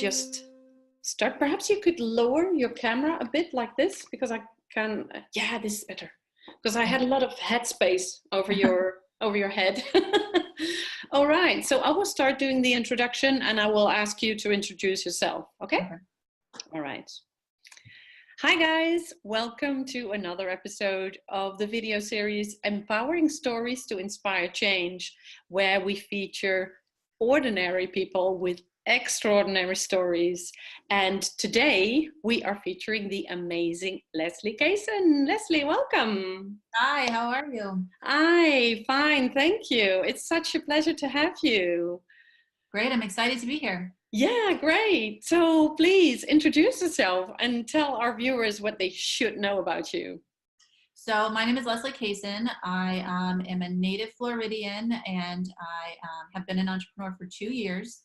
just start. Perhaps you could lower your camera a bit like this, because I can, yeah, this is better. Because I had a lot of headspace over your head. All right, so I will start doing the introduction and I will ask you to introduce yourself, okay? All right. Hi guys, welcome to another episode of the video series Empowering Stories to Inspire Change, where we feature ordinary people with extraordinary stories. And today we are featuring the amazing Leslie Cason. Leslie, welcome. Hi, how are you? Hi, fine, thank you. It's such a pleasure to have you. Great, I'm excited to be here. Yeah, great. So please introduce yourself and tell our viewers what they should know about you. So my name is Leslie Cason. I am a native Floridian, and I have been an entrepreneur for 2 years.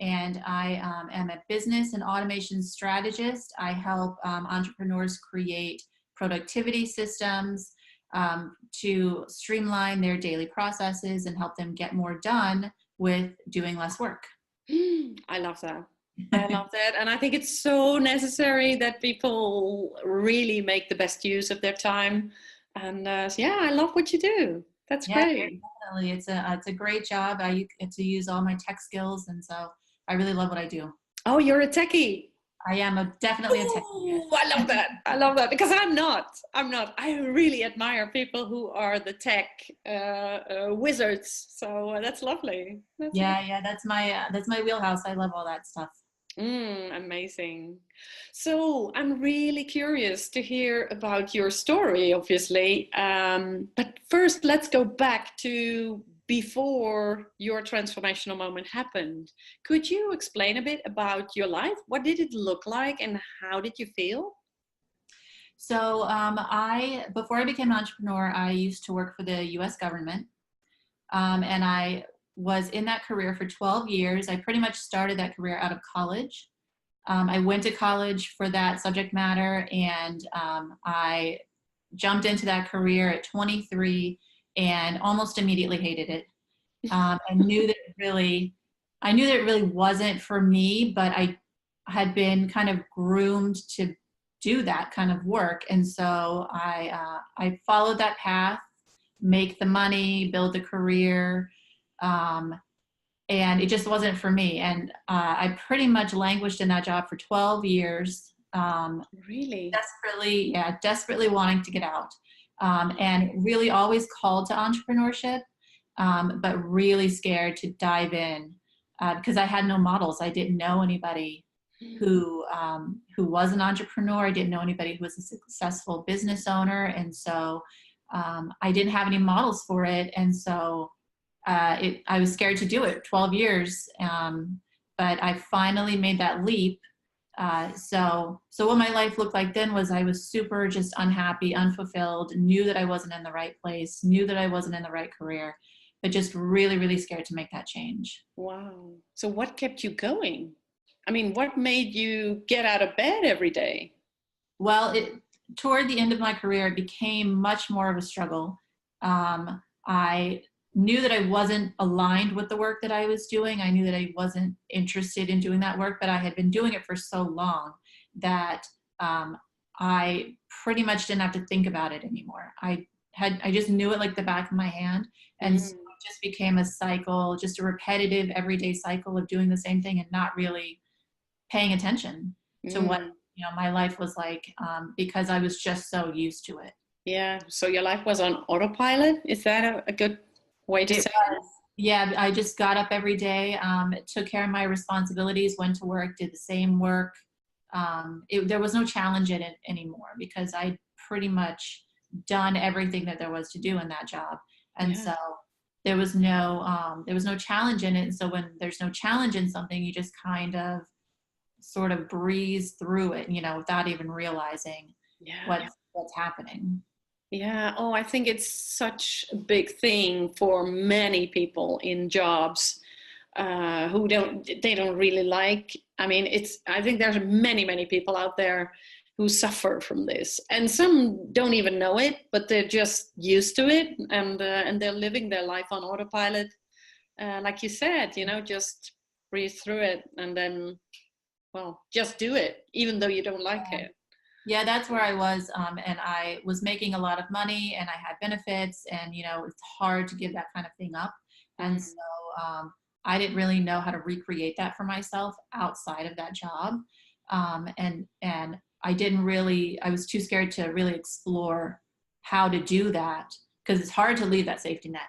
And I am a business and automation strategist. I help entrepreneurs create productivity systems to streamline their daily processes and help them get more done with doing less work. I love that. I love that. And I think it's so necessary that people really make the best use of their time. And yeah, I love what you do. That's great. Definitely. It's a great job. I get to use all my tech skills. And so I really love what I do. Oh, you're a techie. I am definitely a techie. Oh, I love that. I love that because I'm not. I really admire people who are the tech wizards. So that's lovely. Yeah. That's my wheelhouse. I love all that stuff. Amazing. So I'm really curious to hear about your story, obviously. But first, let's go back to before your transformational moment happened. Could you explain a bit about your life? What did it look like and how did you feel? So before I became an entrepreneur, I used to work for the US government. And I was in that career for 12 years. I pretty much started that career out of college. I went to college for that subject matter, and I jumped into that career at 23 and almost immediately hated it. I knew that it really wasn't for me, but I had been kind of groomed to do that kind of work. And so I followed that path, make the money, build the career, and it just wasn't for me. And I pretty much languished in that job for 12 years. Really? Desperately wanting to get out. And really always called to entrepreneurship, but really scared to dive in because I had no models. I didn't know anybody who was an entrepreneur. I didn't know anybody who was a successful business owner. And so I didn't have any models for it. And so I was scared to do it 12 years. But I finally made that leap. So what my life looked like then was I was super just unhappy, unfulfilled, knew that I wasn't in the right place, knew that I wasn't in the right career, but just really, really scared to make that change. Wow. So what kept you going? I mean, what made you get out of bed every day? Well, toward the end of my career, it became much more of a struggle. I knew that I wasn't aligned with the work that I was doing. I knew that I wasn't interested in doing that work, but I had been doing it for so long that I pretty much didn't have to think about it anymore. I just knew it like the back of my hand. And so it just became a cycle, just a repetitive everyday cycle of doing the same thing and not really paying attention to what my life was like because I was just so used to it. Yeah. So your life was on autopilot. Is that a good way to say it? Yeah, I just got up every day, took care of my responsibilities, went to work, did the same work. There was no challenge in it anymore because I'd pretty much done everything that there was to do in that job. And so there was no challenge in it. And so when there's no challenge in something, you just kind of sort of breeze through it, without even realizing what's happening. Yeah. Oh, I think it's such a big thing for many people in jobs who don't really like. I mean, I think there's many people out there who suffer from this, and some don't even know it, but they're just used to it, and they're living their life on autopilot, like you said. Just breathe through it, and then well, just do it, even though you don't like it. Yeah, that's where I was. And I was making a lot of money and I had benefits, and, it's hard to give that kind of thing up. And Mm. so I didn't really know how to recreate that for myself outside of that job. And I was too scared to really explore how to do that, because it's hard to leave that safety net.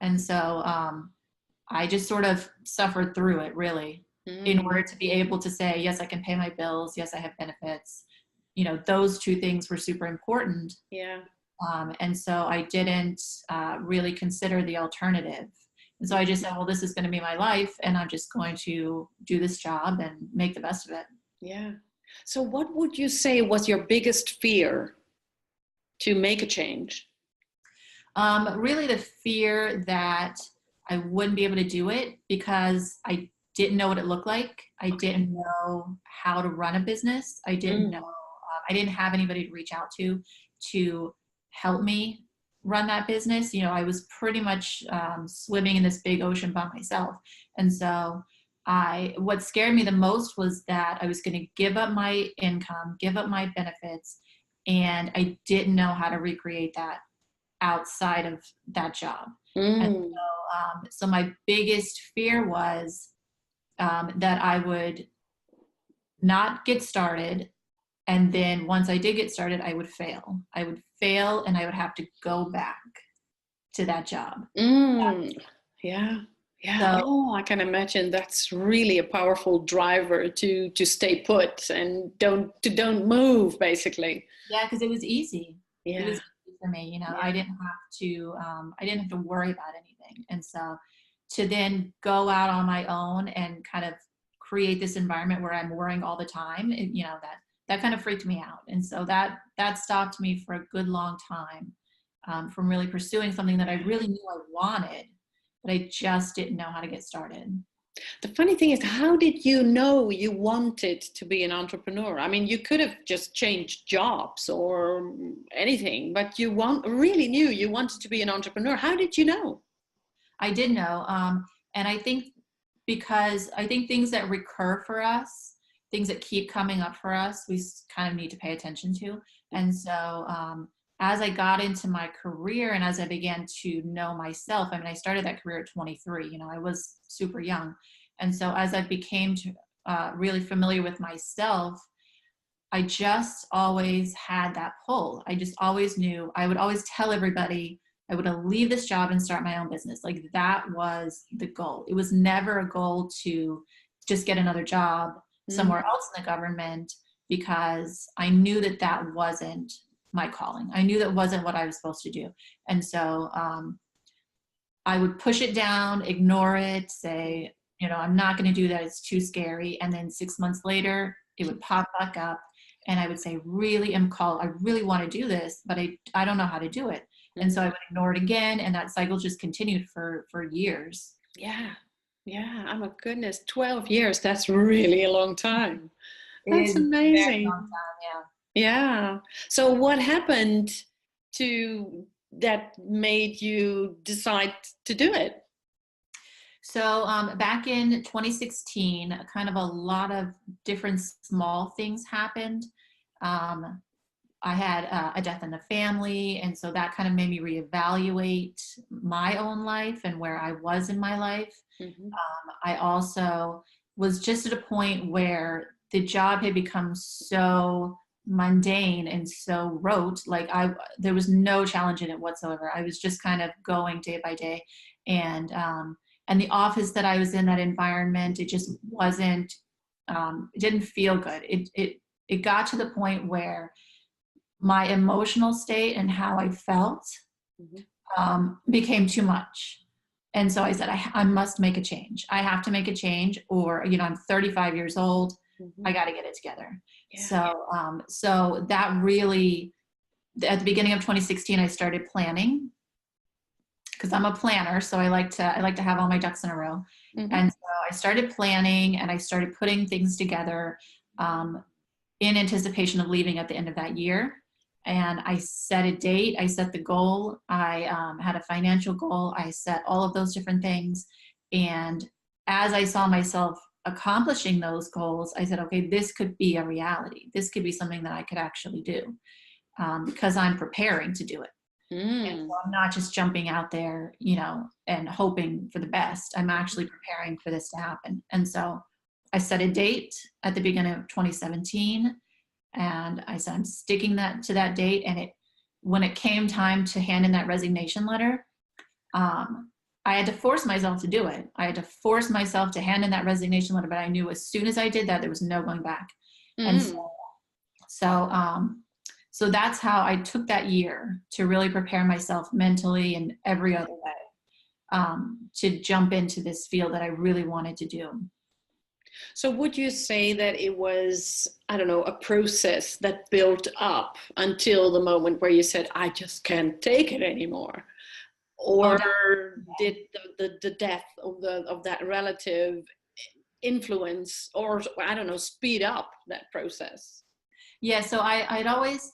And so I just sort of suffered through it, really, in Mm. order to be able to say, yes, I can pay my bills. Yes, I have benefits. Those two things were super important. Yeah. And so I didn't really consider the alternative. And so I just said, well, this is going to be my life, and I'm just going to do this job and make the best of it. Yeah. So what would you say was your biggest fear to make a change? Really the fear that I wouldn't be able to do it because I didn't know what it looked like. I didn't know how to run a business. I didn't know, I didn't have anybody to reach out to help me run that business. I was pretty much swimming in this big ocean by myself. And so what scared me the most was that I was going to give up my income, give up my benefits, and I didn't know how to recreate that outside of that job. And Mm. so my biggest fear was that I would not get started. And then once I did get started, I would fail. I would fail and I would have to go back to that job. Mm. Yeah. Yeah. So Oh, I can imagine that's really a powerful driver to stay put and don't move, basically. yeah, because it was easy. It was Yeah. easy for me. Yeah. I didn't have to worry about anything. And so to then go out on my own and kind of create this environment where I'm worrying all the time, that kind of freaked me out. And so that stopped me for a good long time from really pursuing something that I really knew I wanted, but I just didn't know how to get started. The funny thing is, how did you know you wanted to be an entrepreneur? I mean, you could have just changed jobs or anything, but really knew you wanted to be an entrepreneur. How did you know? I did know. And I think because I think things that recur for us, things that keep coming up for us, we kind of need to pay attention to. And so as I got into my career and as I began to know myself, I mean, I started that career at 23, I was super young. And so as I became really familiar with myself, I just always had that pull. I just always knew, I would always tell everybody I would leave this job and start my own business. Like that was the goal. It was never a goal to just get another job somewhere else in the government, because I knew that that wasn't my calling. I knew that wasn't what I was supposed to do. And so I would push it down, ignore it, say, I'm not going to do that. It's too scary. And then 6 months later, it would pop back up and I would say, really am called. I really want to do this, but I don't know how to do it. And so I would ignore it again. And that cycle just continued for years. Yeah. Yeah. Oh my goodness. 12 years. That's really a long time. It That's is a very amazing. long time. Yeah. So what happened to that made you decide to do it? So back in 2016, kind of a lot of different small things happened. I had a death in the family, and so that kind of made me reevaluate my own life and where I was in my life. Mm-hmm. I also was just at a point where the job had become so mundane and so rote. Like there was no challenge in it whatsoever. I was just kind of going day by day, and the office that I was in, that environment, it just wasn't. It didn't feel good. It got to the point where my emotional state and how I felt became too much. And so I said, I must make a change. I have to make a change, or, I'm 35 years old. I got to get it together. Yeah. So that really, at the beginning of 2016, I started planning, because I'm a planner. So I like to have all my ducks in a row. Mm-hmm. And so I started planning and I started putting things together in anticipation of leaving at the end of that year. And I set a date, I set the goal, I had a financial goal, I set all of those different things. And as I saw myself accomplishing those goals, I said, okay, this could be a reality. This could be something that I could actually do, because I'm preparing to do it. And so I'm not just jumping out there, and hoping for the best. I'm actually preparing for this to happen. And so I set a date at the beginning of 2017, and I said, I'm sticking to that date. And when it came time to hand in that resignation letter, I had to force myself to do it. I had to force myself to hand in that resignation letter, but I knew as soon as I did that, there was no going back. And so that's how I took that year to really prepare myself mentally and every other way, to jump into this field that I really wanted to do. So would you say that it was, I don't know, a process that built up until the moment where you said, I just can't take it anymore? Or did the death of that relative influence, or I don't know, speed up that process? Yeah, so I always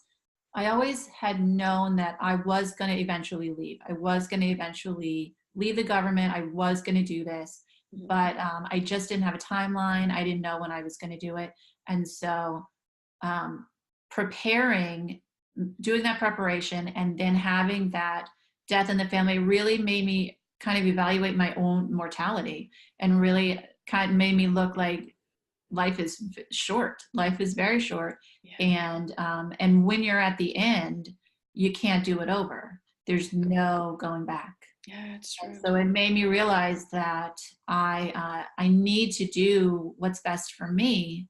had known that I was going to eventually leave. I was going to eventually leave the government. I was going to do this, but I just didn't have a timeline. I didn't know when I was going to do it. And so doing that preparation and then having that death in the family really made me kind of evaluate my own mortality, and really kind of made me look like life is short. Life is very short. Yeah. And when you're at the end, you can't do it over. There's no going back. Yeah, it's true. And so it made me realize that I need to do what's best for me,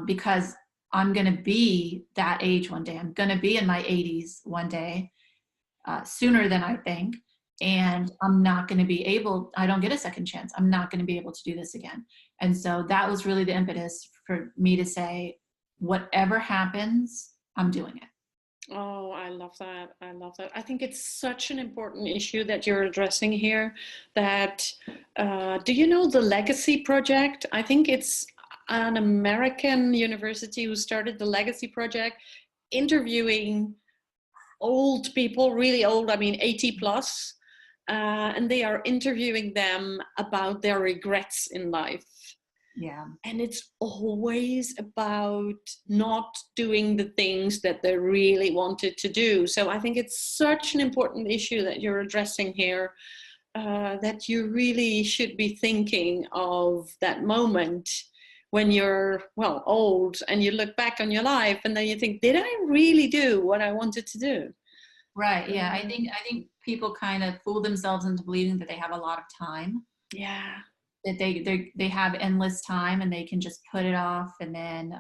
because I'm going to be that age one day. I'm going to be in my 80s one day, sooner than I think. And I'm not going to be able, I don't get a second chance. I'm not going to be able to do this again. And so that was really the impetus for me to say, whatever happens, I'm doing it. Oh, I love that. I love that. I think it's such an important issue that you're addressing here. That, do you know the Legacy Project? I think it's an American university who started the Legacy Project, interviewing old people, really old, 80 plus. And they are interviewing them about their regrets in life. Yeah. And it's always about not doing the things that they really wanted to do. So I think it's such an important issue that you're addressing here, that you really should be thinking of that moment when you're, old, and you look back on your life and then you think, did I really do what I wanted to do? Right. Yeah. I think people kind of fool themselves into believing that they have a lot of time. Yeah. That they have endless time and they can just put it off and then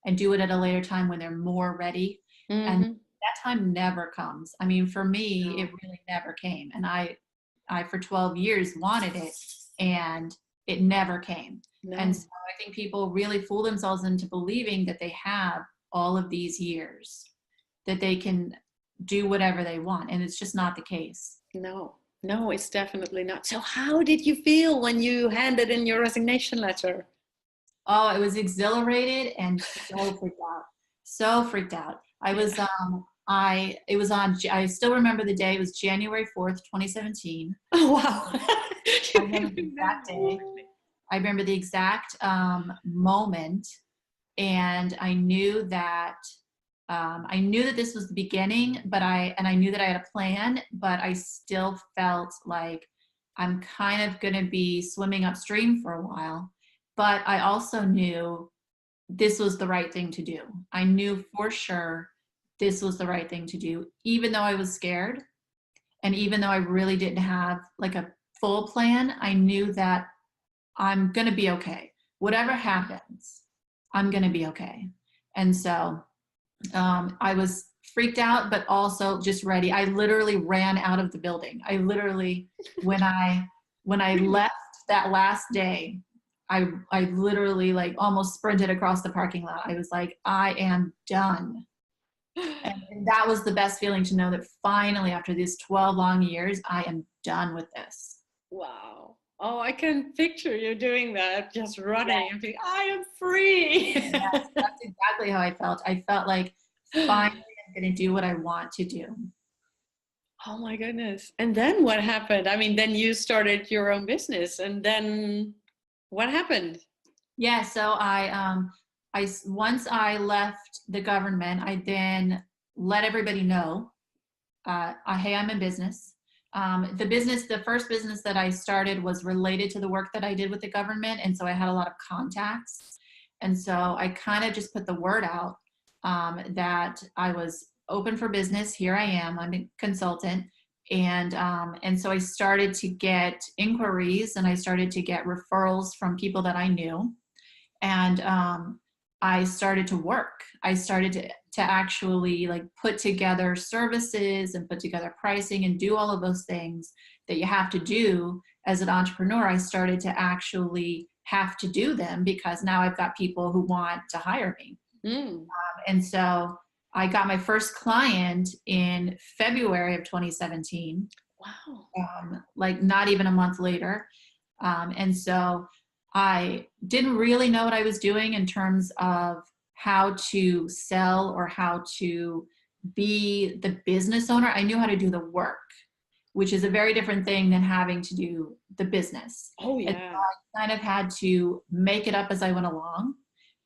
and do it at a later time when they're more ready. Mm-hmm. And that time never comes. For me, it really never came. And I for 12 years wanted it, and it never came. No. And so I think people really fool themselves into believing that they have all of these years, that they can do whatever they want. And it's just not the case. No, it's definitely not. So how did you feel when you handed in your resignation letter? Oh, it was exhilarated and so freaked out. I still remember the day. It was January 4th, 2017. Oh, wow. I remember the exact day. I remember the exact moment. And I knew that this was the beginning, but I knew that I had a plan, but I still felt like I'm kind of going to be swimming upstream for a while. But I also knew this was the right thing to do. I knew for sure this was the right thing to do, even though I was scared. And even though I really didn't have like a full plan, I knew that I'm going to be okay. Whatever happens, I'm going to be okay. And so I was freaked out, but also just ready. I literally ran out of the building. I literally, when I left that last day, I literally like almost sprinted across the parking lot. I was like, I am done. And that was the best feeling, to know that finally, after these 12 long years, I am done with this. Wow. Oh, I can picture you doing that, just running and being, I am free. Yes, that's exactly how I felt. I felt like finally I'm going to do what I want to do. Oh my goodness. And then what happened? Then you started your own business, and then What happened? Yeah, so once I left the government, I then let everybody know, hey, I'm in business. The first business that I started was related to the work that I did with the government, and so I had a lot of contacts, and so I kind of just put the word out that I was open for business. Here I am. I'm a consultant. And so I started to get inquiries and I started to get referrals from people that I knew. And I started to work. I started to actually like put together services and put together pricing and do all of those things that you have to do as an entrepreneur. I started to actually have to do them because now I've got people who want to hire me. And so I got my first client in February of 2017. Wow. Like not even a month later. And so I didn't really know what I was doing in terms of how to sell or how to be the business owner. I knew how to do the work, which is a very different thing than having to do the business. Oh, yeah. And so I kind of had to make it up as I went along,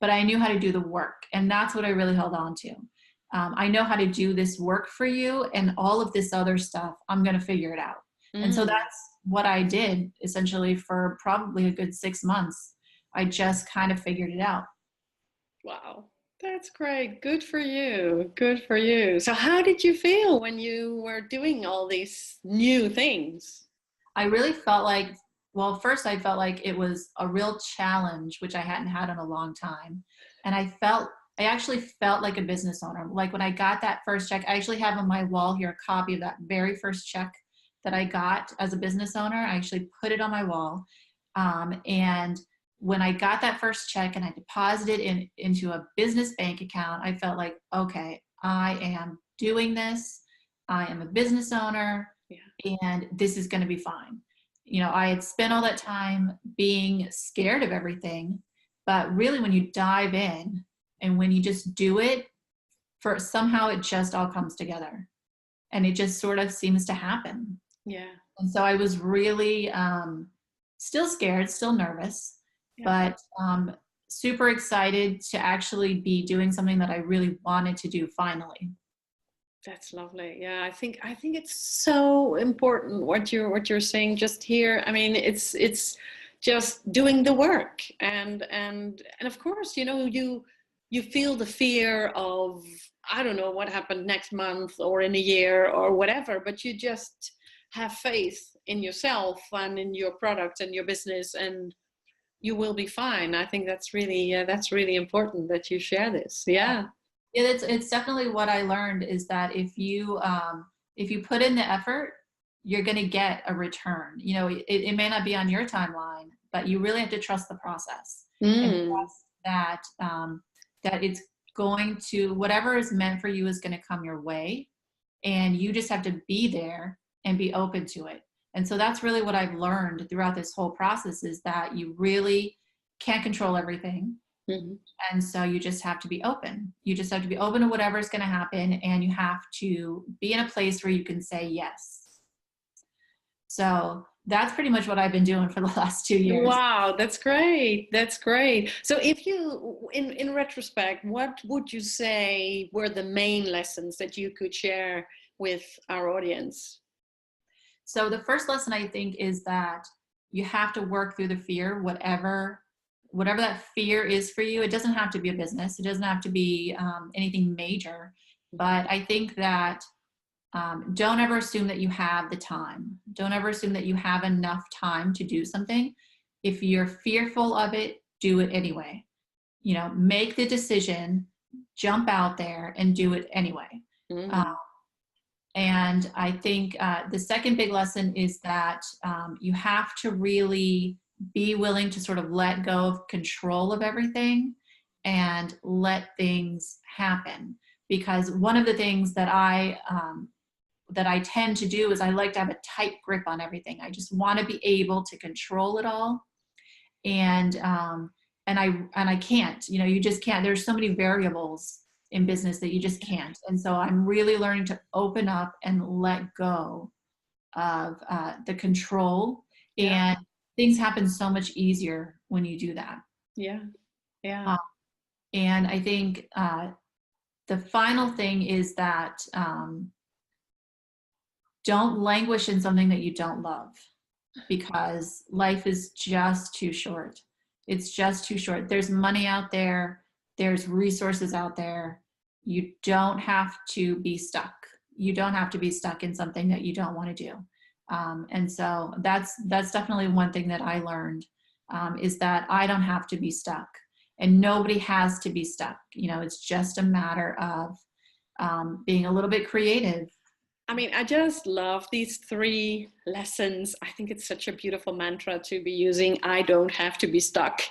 but I knew how to do the work. And that's what I really held on to. I know how to do this work for you, and all of this other stuff, I'm going to figure it out. And so that's what I did essentially for probably a good 6 months. I just kind of figured it out. Wow. That's great. Good for you. Good for you. So how did you feel when you were doing all these new things? I really felt like, well, first I felt like it was a real challenge, which I hadn't had in a long time. And I actually felt like a business owner. Like when I got that first check, I actually have on my wall here a copy of that very first check that I got as a business owner. I actually put it on my wall. And when I got that first check and I deposited into a business bank account, I felt like, okay, I am doing this. I am a business owner, and this is going to be fine. You know, I had spent all that time being scared of everything, but really when you dive in and when you just do it, somehow it just all comes together and it just sort of seems to happen. Yeah. And so I was really still scared, still nervous, but super excited to actually be doing something that I really wanted to do finally. That's lovely. Yeah, I think it's so important what you're saying just here. I mean, it's just doing the work, and of course, you know, you feel the fear of, I don't know what happened next month or in a year or whatever, but you just have faith in yourself and in your product and your business, and you will be fine. I think that's really important that you share this. Yeah. It's definitely what I learned is that if you put in the effort, you're going to get a return. You know, it may not be on your timeline, but you really have to trust the process and trust that that it's going to, whatever is meant for you is going to come your way, and you just have to be there and be open to it. And so that's really what I've learned throughout this whole process is that you really can't control everything. And so you just have to be open. You just have to be open to whatever is going to happen, and you have to be in a place where you can say yes. So that's pretty much what I've been doing for the last 2 years. Wow, that's great. That's great. So if you, in retrospect, what would you say were the main lessons that you could share with our audience? So the first lesson I think is that you have to work through the fear, whatever that fear is for you. It doesn't have to be a business. It doesn't have to be anything major. But I think that don't ever assume that you have the time. Don't ever assume that you have enough time to do something. If you're fearful of it, do it anyway. You know, make the decision, jump out there and do it anyway. And I think the second big lesson is that you have to really be willing to sort of let go of control of everything and let things happen. Because one of the things that I tend to do is I like to have a tight grip on everything. I just want to be able to control it all. And I can't, you know, you just can't. There's so many variables in business that you just can't. And so I'm really learning to open up and let go of the control, and things happen so much easier when you do that. Yeah. Yeah. And I think the final thing is that don't languish in something that you don't love, because life is just too short. It's just too short. There's money out there. There's resources out there. You don't have to be stuck. You don't have to be stuck in something that you don't want to do. And so that's definitely one thing that I learned, is that I don't have to be stuck, and nobody has to be stuck. You know, it's just a matter of being a little bit creative. I mean, I just love these 3 lessons. I think it's such a beautiful mantra to be using. I don't have to be stuck.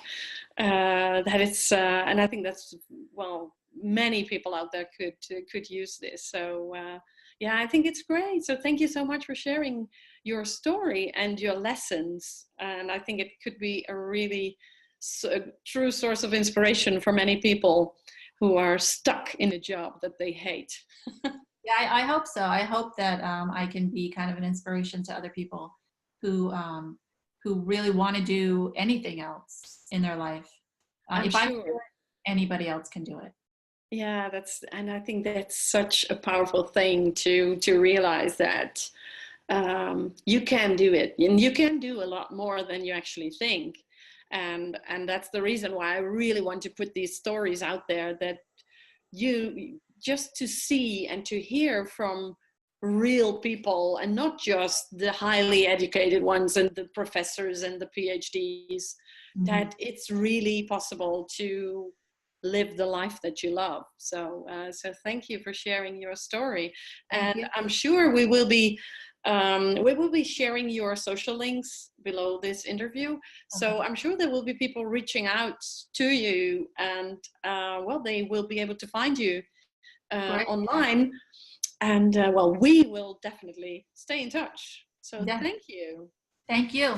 That it's, and I think that's, well, many people out there could use this. So yeah, I think it's great. So thank you so much for sharing your story and your lessons. And I think it could be a really true source of inspiration for many people who are stuck in a job that they hate. Yeah, I hope so. I hope that I can be kind of an inspiration to other people who really want to do anything else in their life. If I can do it, anybody else can do it. Yeah, and I think that's such a powerful thing to realize that you can do it, and you can do a lot more than you actually think. And that's the reason why I really want to put these stories out there, that you just to see and to hear from real people, and not just the highly educated ones and the professors and the PhDs, that it's really possible to live the life that you love. So thank you for sharing your story. And I'm sure we will be sharing your social links below this interview. So I'm sure there will be people reaching out to you, and well, they will be able to find you online. And well, we will definitely stay in touch. So thank you. Thank you.